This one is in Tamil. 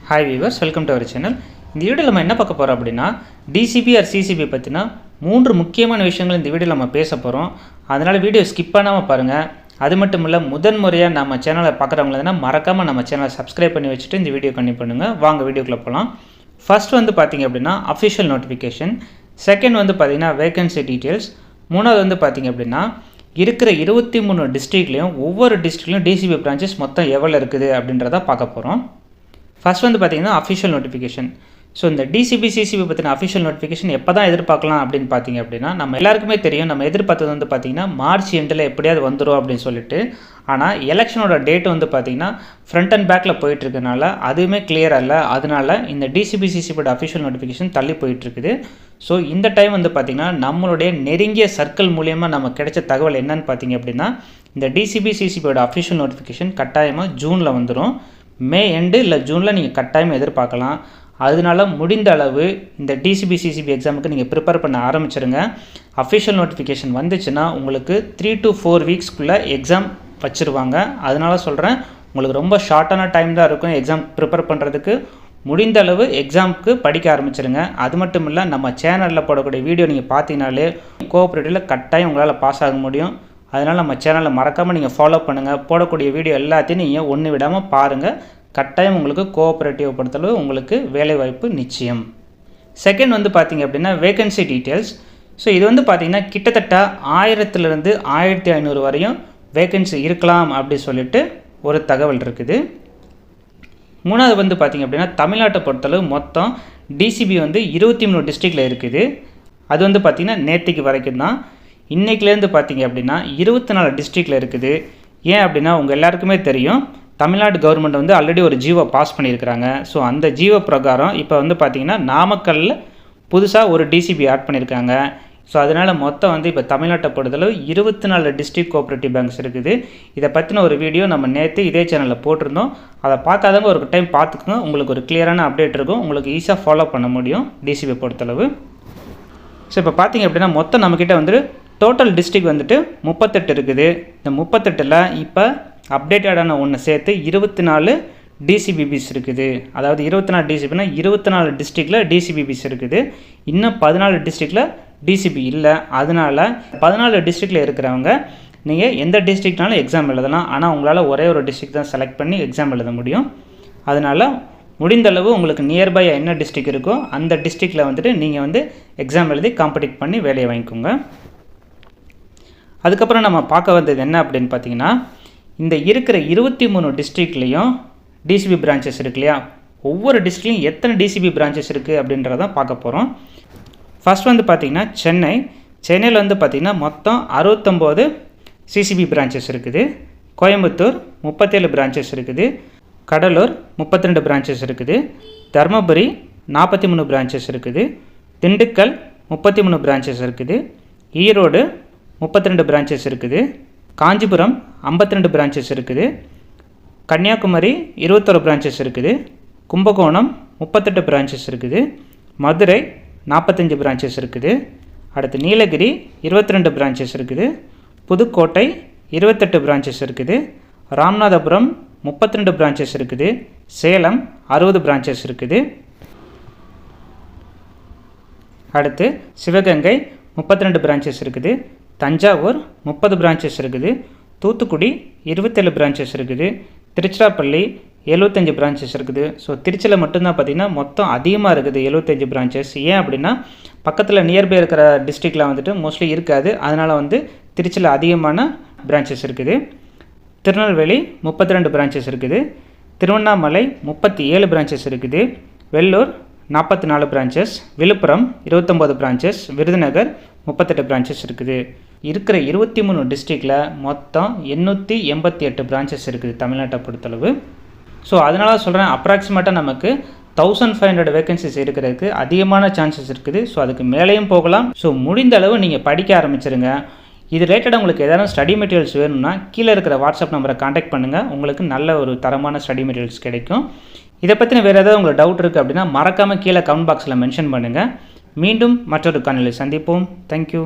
Hi viewers, welcome to our channel. இந்த வீடியோவில் நம்ம என்ன பார்க்க போகிறோம் அப்படின்னா, டிசிபி ஆர் சிசிபி பற்றினா 3 முக்கியமான விஷயங்கள் இந்த வீடியோவில் நம்ம பேச போகிறோம். அதனால் வீடியோ ஸ்கிப் பண்ணாமல் பாருங்கள். அது மட்டும் இல்லை, முதன்முறையாக நம்ம சேனலை பார்க்குறவங்களா மறக்காமல் நம்ம சேனலை சப்ஸ்கிரைப் பண்ணி வச்சுட்டு இந்த வீடியோ கண்டினியூ பண்ணுங்கள். வாங்க வீடியோக்குள்ளே போகலாம். ஃபர்ஸ்ட் வந்து பார்த்திங்க அப்படின்னா அஃபிஷியல் நோட்டிஃபிகேஷன், செகண்ட் வந்து பார்த்திங்கன்னா வேகன்சி டீட்டெயில்ஸ், மூணாவது வந்து பார்த்திங்க அப்படின்னா இருக்கிற 23 டிஸ்ட்ரிக்ட்லேயும் ஒவ்வொரு டிஸ்ட்ரிக்ட்லையும் டிசிபி பிரான்ச்சஸ் மொத்தம் எவ்வளோ இருக்குது அப்படின்றத பார்க்க போகிறோம். ஃபர்ஸ்ட் வந்து பார்த்திங்கன்னா அஃபிஷியல் நோட்டிஃபிகேஷன். ஸோ இந்த டிசிபி சிசிபி பற்றின அஃபிஷியல் நோட்டிஃபிகேஷன் எப்போ தான் எதிர்பார்க்கலாம் அப்படின்னு பார்த்திங்க அப்படின்னா, நம்ம எல்லாருக்குமே தெரியும், நம்ம எதிர்பார்த்தது வந்து பார்த்திங்கன்னா மார்ச் எண்டில் எப்படியாவது வந்துடும் அப்படின்னு சொல்லிட்டு. ஆனால் எலெக்ஷனோட டேட் வந்து பார்த்திங்கன்னா ஃப்ரண்ட் அண்ட் பேக்கில் போயிட்டுருக்கனால அதுவுமே கிளியராக இல்லை. அதனால இந்த டிசிபி சிசிபியோட அஃபிஷியல் நோட்டிஃபிகேஷன் தள்ளி போயிட்டுருக்குது. ஸோ இந்த டைம் வந்து பார்த்திங்கன்னா நம்மளுடைய நெருங்கிய சர்க்கிள் மூலியமாக நமக்கு கிடைச்ச தகவல் என்னன்னு பார்த்திங்க அப்படின்னா, இந்த டிசிபி சிசிபியோட அஃபிஷியல் நோட்டிஃபிகேஷன் கட்டாயமாக ஜூனில் வந்துடும். மே எண்டு இல்லை ஜூனில் நீங்கள் கட்டாயம் எதிர்பார்க்கலாம். அதனால முடிந்த அளவு இந்த டிசிபி சிசிபி எக்ஸாமுக்கு நீங்கள் ப்ரிப்பேர் பண்ண ஆரம்பிச்சிருங்க. அஃபிஷியல் நோட்டிஃபிகேஷன் வந்துச்சுன்னா உங்களுக்கு 3 to 4 வீக்ஸ்க்குள்ளே எக்ஸாம் வச்சுருவாங்க. அதனால சொல்கிறேன், உங்களுக்கு ரொம்ப ஷார்ட்டான டைம் தான் இருக்கும் எக்ஸாம் ப்ரிப்பேர் பண்ணுறதுக்கு. முடிந்த அளவு எக்ஸாமுக்கு படிக்க ஆரம்பிச்சிருங்க. அது மட்டும் இல்லை, நம்ம சேனலில் போடக்கூடிய வீடியோ நீங்கள் பார்த்தீங்கனாலே கோஆப்ரேட்டிவில் கட்டாயம் உங்களால் பாஸ் ஆக முடியும். அதனால் நம்ம சேனலை மறக்காமல் நீங்கள் ஃபாலோ பண்ணுங்கள். போடக்கூடிய வீடியோ எல்லாத்தையும் நீங்கள் ஒன்று விடாமல் பாருங்கள். கட்டாயம் உங்களுக்கு கோஆப்ரேட்டிவ் பொறுத்தளவு உங்களுக்கு வேலைவாய்ப்பு நிச்சயம். செகண்ட் வந்து பார்த்திங்க அப்படின்னா வேகன்சி டீட்டெயில்ஸ். ஸோ இது வந்து பார்த்திங்கன்னா கிட்டத்தட்ட 1000லேருந்து 1500 வரையும் வேகன்சி இருக்கலாம் அப்படி சொல்லிட்டு ஒரு தகவல் இருக்குது. மூணாவது வந்து பார்த்திங்க அப்படின்னா தமிழ்நாட்டை பொறுத்தளவு மொத்தம் டிசிபி வந்து 23 டிஸ்ட்ரிக்டில் இருக்குது. அது வந்து பார்த்திங்கன்னா நேற்றுக்கு வரைக்கும் தான். இன்றைக்கிலேருந்து பார்த்திங்க அப்படின்னா 24 டிஸ்ட்ரிக்டில் இருக்குது. ஏன் அப்படின்னா உங்கள் எல்லாருக்குமே தெரியும், தமிழ்நாடு கவர்மெண்ட் வந்து ஆல்ரெடி ஒரு ஜியோ பாஸ் பண்ணியிருக்கிறாங்க. ஸோ அந்த ஜியோ பிரகாரம் இப்போ வந்து பார்த்திங்கன்னா நாமக்கல்லில் புதுசாக ஒரு டிசிபி ஆட் பண்ணியிருக்காங்க. ஸோ அதனால் மொத்தம் வந்து இப்போ தமிழ்நாட்டை பொறுத்தளவு 24 டிஸ்ட்ரிக்ட் கோஆப்ரேட்டிவ் பேங்க்ஸ் இருக்குது. இதை பற்றின ஒரு வீடியோ நம்ம நேற்று இதே சேனலில் போட்டிருந்தோம். அதை பார்க்காதவங்க ஒரு டைம் பார்த்துக்கோங்க. உங்களுக்கு ஒரு கிளியரான அப்டேட் இருக்கும். உங்களுக்கு ஈஸியாக ஃபாலோ பண்ண முடியும் டிசிபி பொறுத்தளவு. ஸோ இப்போ பார்த்திங்க அப்படின்னா மொத்தம் நம்மக்கிட்ட வந்து டோட்டல் டிஸ்ட்ரிக்ட் வந்துட்டு 38 இருக்குது. இந்த 38ல் இப்போ அப்டேட்டடான ஒன்று சேர்த்து 24 டிசிபிபிஸ் இருக்குது. அதாவது 24 டிசிபினா 24 டிஸ்ட்ரிக்டில் டிசிபிபிஸ் இருக்குது. இன்னும் 14 டிஸ்ட்ரிக்டில் டிசிபி இல்லை. அதனால் 14 டிஸ்ட்ரிக்டில் இருக்கிறவங்க நீங்கள் எந்த டிஸ்ட்ரிக்ட்னாலும் எக்ஸாம் எழுதலாம். ஆனால் உங்களால் ஒரே ஒரு டிஸ்ட்ரிக்ட் தான் செலக்ட் பண்ணி எக்ஸாம் எழுத முடியும். அதனால் முடிந்தளவு உங்களுக்கு நியர்பை என்ன டிஸ்ட்ரிக்ட் இருக்கோ அந்த டிஸ்ட்ரிக்டில் வந்துட்டு நீங்கள் வந்து எக்ஸாம் எழுதி காம்படிட் பண்ணி வேலையை வாங்கிக்கோங்க. அதுக்கப்புறம் நம்ம பார்க்க வந்தது என்ன அப்படின்னு பார்த்தீங்கன்னா, இந்த இருக்கிற 23 டிஸ்ட்ரிக்ட்லேயும் டிசிபி பிரான்ச்சஸ் இருக்கு இல்லையா, ஒவ்வொரு டிஸ்ட்ரிக்ட்லையும் எத்தனை டிசிபி பிரான்ச்சஸ் இருக்குது அப்படின்றதான் பார்க்க போகிறோம். ஃபர்ஸ்ட் வந்து பார்த்திங்கன்னா சென்னையில் வந்து பார்த்திங்கன்னா மொத்தம் 69 சிசிபி பிரான்ச்சஸ் இருக்குது. கோயம்புத்தூர் 37 பிரான்ச்சஸ் இருக்குது. கடலூர் 32 பிரான்ச்சஸ் இருக்குது. தர்மபுரி 43 பிரான்ச்சஸ் இருக்குது. திண்டுக்கல் 33 பிரான்ச்சஸ் இருக்குது. ஈரோடு 32 பிரான்ச்சஸ் இருக்குது. காஞ்சிபுரம் 52 பிரான்ச்சஸ் இருக்குது. கன்னியாகுமரி 21 பிரான்ச்சஸ் இருக்குது. கும்பகோணம் 38 பிரான்ச்சஸ் இருக்குது. மதுரை 45 பிரான்ச்சஸ் இருக்குது. அடுத்து நீலகிரி 22 பிரான்ச்சஸ் இருக்குது. புதுக்கோட்டை 28 பிரான்ச்சஸ் இருக்குது. ராமநாதபுரம் 32 பிரான்ச்சஸ் இருக்குது. சேலம் 60 பிரான்ச்சஸ் இருக்குது. அடுத்து சிவகங்கை 32 பிரான்ச்சஸ் இருக்குது. தஞ்சாவூர் 30 பிரான்ச்சஸ் இருக்குது. தூத்துக்குடி 27 பிரான்ச்சஸ் இருக்குது. திருச்சிராப்பள்ளி 75 பிரான்ச்சஸ் இருக்குது. ஸோ திருச்சியில் மட்டும்தான் பார்த்திங்கன்னா மொத்தம் அதிகமாக இருக்குது 75 பிரான்ச்சஸ். ஏன் அப்படின்னா பக்கத்தில் நியர்பை இருக்கிற டிஸ்ட்ரிக்டில் வந்துட்டு மோஸ்ட்லி இருக்காது. அதனால் வந்து திருச்சியில் அதிகமான பிரான்ச்சஸ் இருக்குது. திருநெல்வேலி 32 பிரான்ச்சஸ் இருக்குது. திருவண்ணாமலை 37 பிரான்ச்சஸ் இருக்குது. Vellore 44 branches. Villupuram 29 branches. Virudhunagar 38 branches இருக்குது. இருக்கிற 23 டிஸ்ட்ரிக்டில் மொத்தம் 888 பிரான்ச்சஸ் இருக்குது தமிழ்நாட்டை பொறுத்தளவு. ஸோ அதனால சொல்கிறேன், அப்ராக்சிமேட்டாக நமக்கு 1500 வேகன்சிஸ் இருக்கிறதுக்கு அதிகமான சான்சஸ் இருக்குது. ஸோ அதுக்கு மேலேயும் போகலாம். ஸோ முடிந்த அளவு நீங்கள் படிக்க ஆரம்பிச்சிருங்க. இது ரிலேட்டடாக உங்களுக்கு ஏதாவது ஸ்டடி மெட்டீரியல்ஸ் வேணும்னா கீழே இருக்கிற வாட்ஸ்அப் நம்பரை காண்டாக்ட் பண்ணுங்கள். உங்களுக்கு நல்ல ஒரு தரமான ஸ்டடி மெட்டீரியல்ஸ் கிடைக்கும். இதை பற்றின வேறு ஏதாவது உங்களுக்கு டவுட் இருக்குது அப்படின்னா மறக்காமல் கீழே கமெண்ட் பாக்ஸில் மென்ஷன் பண்ணுங்கள். மீண்டும் மற்றொரு காணொளியில் சந்திப்போம். தேங்க்யூ.